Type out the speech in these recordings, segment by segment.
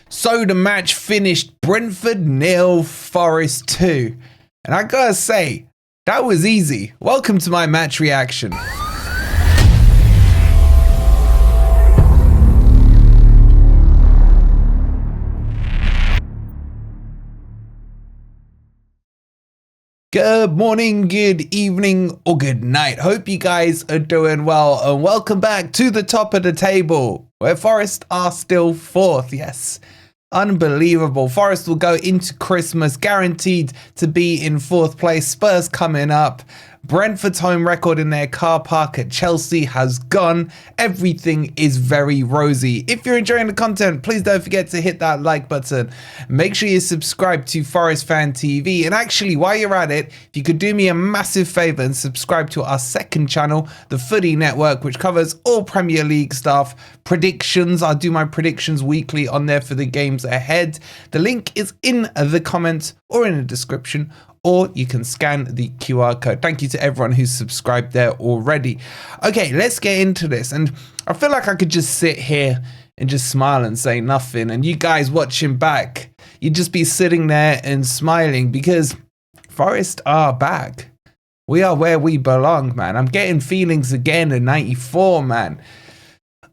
So the match finished Brentford 0, Forest 2. And I gotta say, that was easy. Welcome to my match reaction. Good morning, good evening, or good night. Hope you guys are doing well, and welcome back to the top of the table, where Forest are still fourth. Yes, unbelievable. Forest will go into Christmas guaranteed to be in fourth place. Spurs coming up. Brentford's home record in their car park at Chelsea has gone. Everything is very rosy. If you're enjoying the content, please don't forget to hit that like button. Make sure you subscribe to Forest Fan TV. And actually, while you're at it, if you could do me a massive favour and subscribe to our second channel, the Footy Network, which covers all Premier League stuff, predictions. I do my predictions weekly on there for the games ahead. The link is in the comments or in the description, or you can scan the QR code. Thank you to everyone who's subscribed there already. Okay, let's get into this. And I feel like I could just sit here and just smile and say nothing. And you guys watching back, you'd just be sitting there and smiling because Forest are back. We are where we belong, man. I'm getting feelings again in 94, man.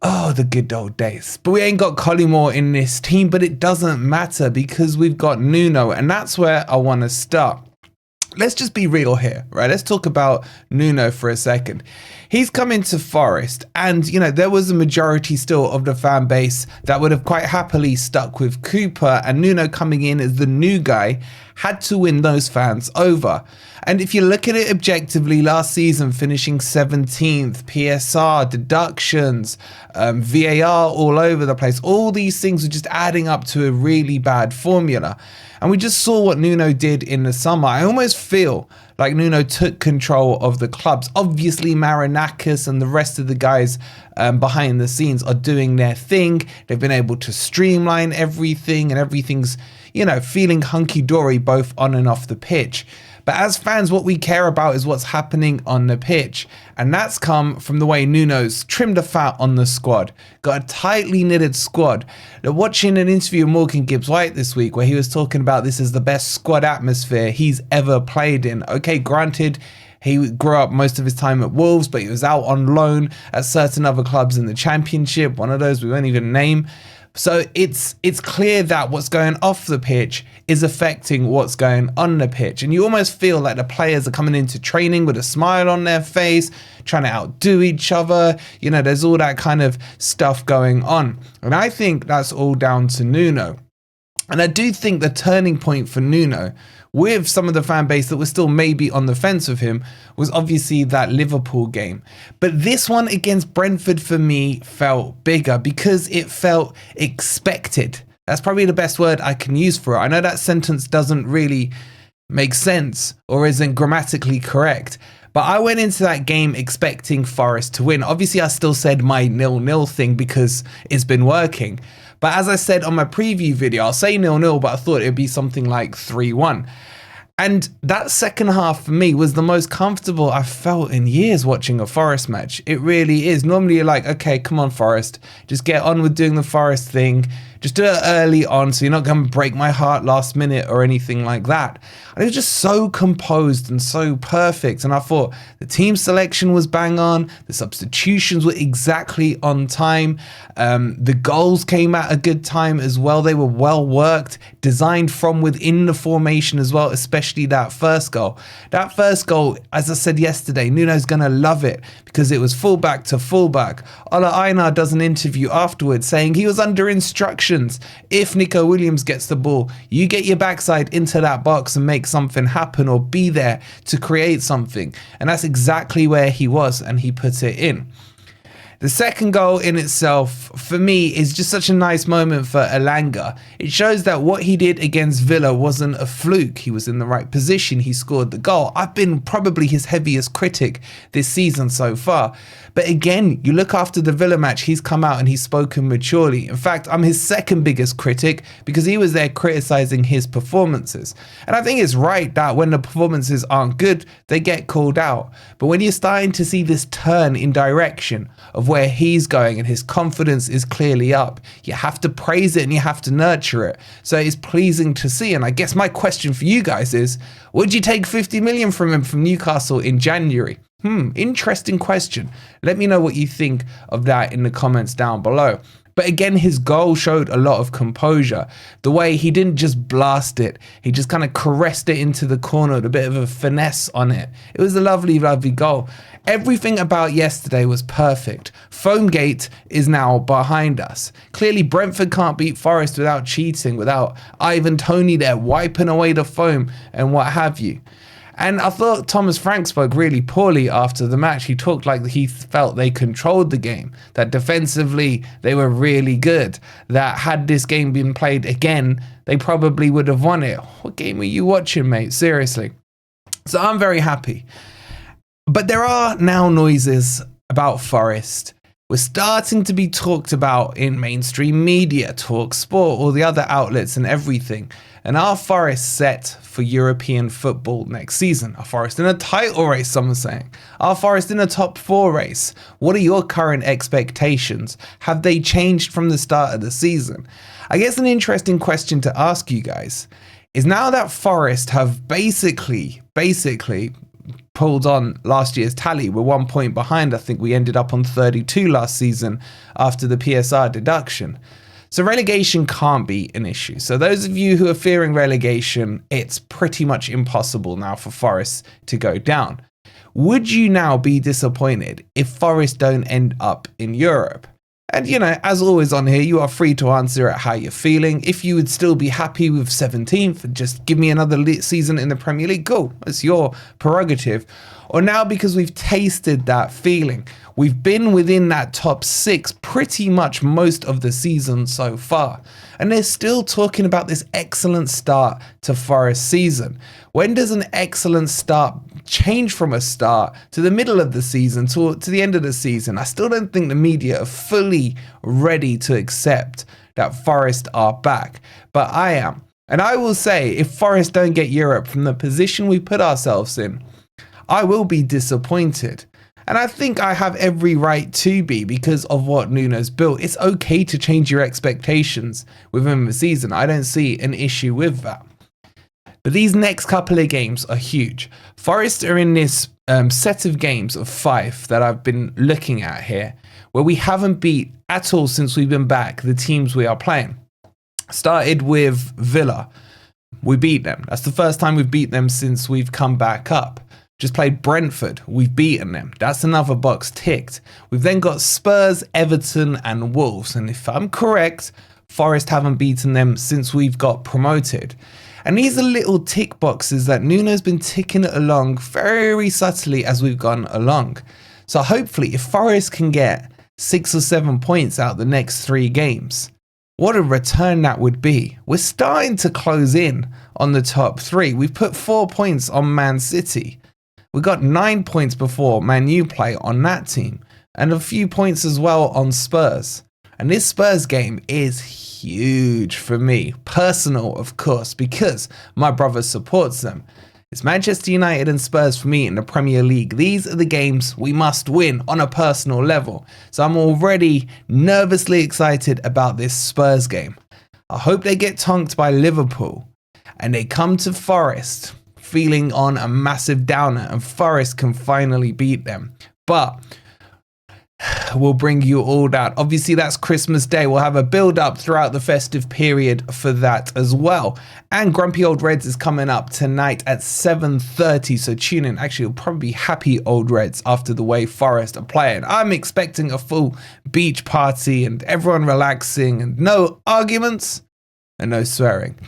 Oh, the good old days. But we ain't got Collymore in this team, but it doesn't matter because we've got Nuno, and that's where I want to start. Let's just be real here, right? Let's talk about Nuno for a second. He's come into Forest and, you know, there was a majority still of the fan base that would have quite happily stuck with Cooper, and Nuno coming in as the new guy had to win those fans over. And if you look at it objectively, last season finishing 17th, PSR, deductions, VAR all over the place, all these things are just adding up to a really bad formula. And we just saw what Nuno did in the summer. I almost feel like Nuno took control of the clubs. Obviously, Marinakis and the rest of the guys behind the scenes are doing their thing. They've been able to streamline everything, and everything's, you know, feeling hunky-dory both on and off the pitch. But as fans, what we care about is what's happening on the pitch. And that's come from the way Nuno's trimmed the fat on the squad. Got a tightly knitted squad. They're watching an interview with Morgan Gibbs-White this week where he was talking about this is the best squad atmosphere he's ever played in. Okay, granted, he grew up most of his time at Wolves, but he was out on loan at certain other clubs in the Championship. One of those we won't even name. So it's clear that what's going off the pitch is affecting what's going on the pitch. And you almost feel like the players are coming into training with a smile on their face, trying to outdo each other. You know, there's all that kind of stuff going on. And I think that's all down to Nuno. And I do think the turning point for Nuno, with some of the fan base that was still maybe on the fence with him, was obviously that Liverpool game. But this one against Brentford for me felt bigger because it felt expected. That's probably the best word I can use for it. I know that sentence doesn't really make sense or isn't grammatically correct, but I went into that game expecting Forest to win. Obviously, I still said my 0-0 thing because it's been working. But as I said on my preview video, I'll say 0-0, but I thought it'd be something like 3-1. And that second half for me was the most comfortable I've felt in years watching a Forest match. It really is. Normally you're like, okay, come on Forest, just get on with doing the Forest thing. Just do it early on so you're not going to break my heart last minute or anything like that. And it was just so composed and so perfect. And I thought the team selection was bang on. The substitutions were exactly on time. The goals came at a good time as well. They were well worked, designed from within the formation as well, especially that first goal. That first goal, as I said yesterday, Nuno's going to love it because it was fullback to fullback. Ola Aina does an interview afterwards saying he was under instruction. If Nico Williams gets the ball, you get your backside into that box and make something happen or be there to create something. And that's exactly where he was, and he put it in. The second goal in itself, for me, is just such a nice moment for Elanga. It shows that what he did against Villa wasn't a fluke. He was in the right position. He scored the goal. I've been probably his heaviest critic this season so far. But again, you look after the Villa match, he's come out and he's spoken maturely. In fact, I'm his second biggest critic because he was there criticising his performances. And I think it's right that when the performances aren't good, they get called out. But when you're starting to see this turn in direction of where he's going, and his confidence is clearly up. You have to praise it and you have to nurture it. So it's pleasing to see. And I guess my question for you guys is, would you take 50 million from him from Newcastle in January? Interesting question. Let me know what you think of that in the comments down below. But again, his goal showed a lot of composure. The way he didn't just blast it, he just kind of caressed it into the corner with a bit of a finesse on it. It was a lovely, lovely goal. Everything about yesterday was perfect. Foamgate is now behind us. Clearly, Brentford can't beat Forest without cheating, without Ivan Toney there wiping away the foam and what have you. And I thought Thomas Frank spoke really poorly after the match. He talked like he felt they controlled the game, that defensively they were really good, that had this game been played again, they probably would have won it. What game were you watching, mate? Seriously. So I'm very happy. But there are now noises about Forest. We're starting to be talked about in mainstream media, Talk Sport, all the other outlets and everything. And are Forest set for European football next season? Are Forest in a title race, some are saying? Are Forest in a top 4 race? What are your current expectations? Have they changed from the start of the season? I guess an interesting question to ask you guys is, now that Forest have basically pulled on last year's tally, we're 1 point behind. I think we ended up on 32 last season after the PSR deduction. So relegation can't be an issue. So those of you who are fearing relegation, it's pretty much impossible now for Forest to go down. Would you now be disappointed if Forest don't end up in Europe? And, you know, as always on here, you are free to answer it how you're feeling. If you would still be happy with 17th and just give me another season in the Premier League, cool. It's your prerogative. Or now, because we've tasted that feeling, we've been within that top 6 pretty much most of the season so far. And they're still talking about this excellent start to Forest season. When does an excellent start change from a start to the middle of the season to the end of the season? I still don't think the media are fully ready to accept that Forest are back, but I am. And I will say, if Forest don't get Europe from the position we put ourselves in, I will be disappointed. And I think I have every right to be, because of what Nuno's built. It's okay to change your expectations within the season. I don't see an issue with that. But these next couple of games are huge. Forest are in this set of games of 5 that I've been looking at here, where we haven't beat at all since we've been back the teams we are playing. Started with Villa. We beat them. That's the first time we've beat them since we've come back up. Just played Brentford. We've beaten them. That's another box ticked. We've then got Spurs, Everton and Wolves. And if I'm correct, Forest haven't beaten them since we've got promoted. And these are little tick boxes that Nuno's been ticking it along very subtly as we've gone along. So hopefully, if Forest can get 6 or 7 points out the next 3 games, what a return that would be. We're starting to close in on the top 3. We've put 4 points on Man City. We got 9 points before Man U play on that team, and a few points as well on Spurs. And this Spurs game is huge for me, personal of course, because my brother supports them. It's Manchester United and Spurs for me in the Premier League. These are the games we must win on a personal level. So I'm already nervously excited about this Spurs game. I hope they get tonked by Liverpool and they come to Forest feeling on a massive downer and Forest can finally beat them. But we'll bring you all that. Obviously, that's Christmas Day. We'll have a build-up throughout the festive period for that as well. And Grumpy Old Reds is coming up tonight at 7:30, so tune in. Actually, you'll probably be happy, Old Reds, after the way Forest are playing. I'm expecting a full beach party and everyone relaxing and no arguments and no swearing.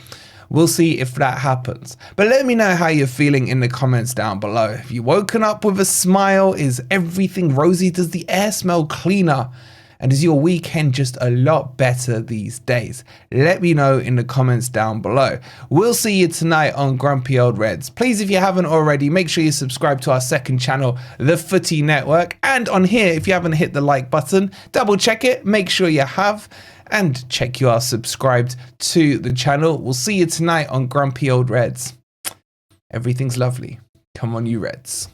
We'll see if that happens. But let me know how you're feeling in the comments down below. Have you woken up with a smile? Is everything rosy? Does the air smell cleaner? And is your weekend just a lot better these days? Let me know in the comments down below. We'll see you tonight on Grumpy Old Reds. Please, if you haven't already, make sure you subscribe to our second channel, The Footy Network. And on here, if you haven't hit the like button, double check it, make sure you have. And check you are subscribed to the channel. We'll see you tonight on Grumpy Old Reds. Everything's lovely. Come on, you Reds.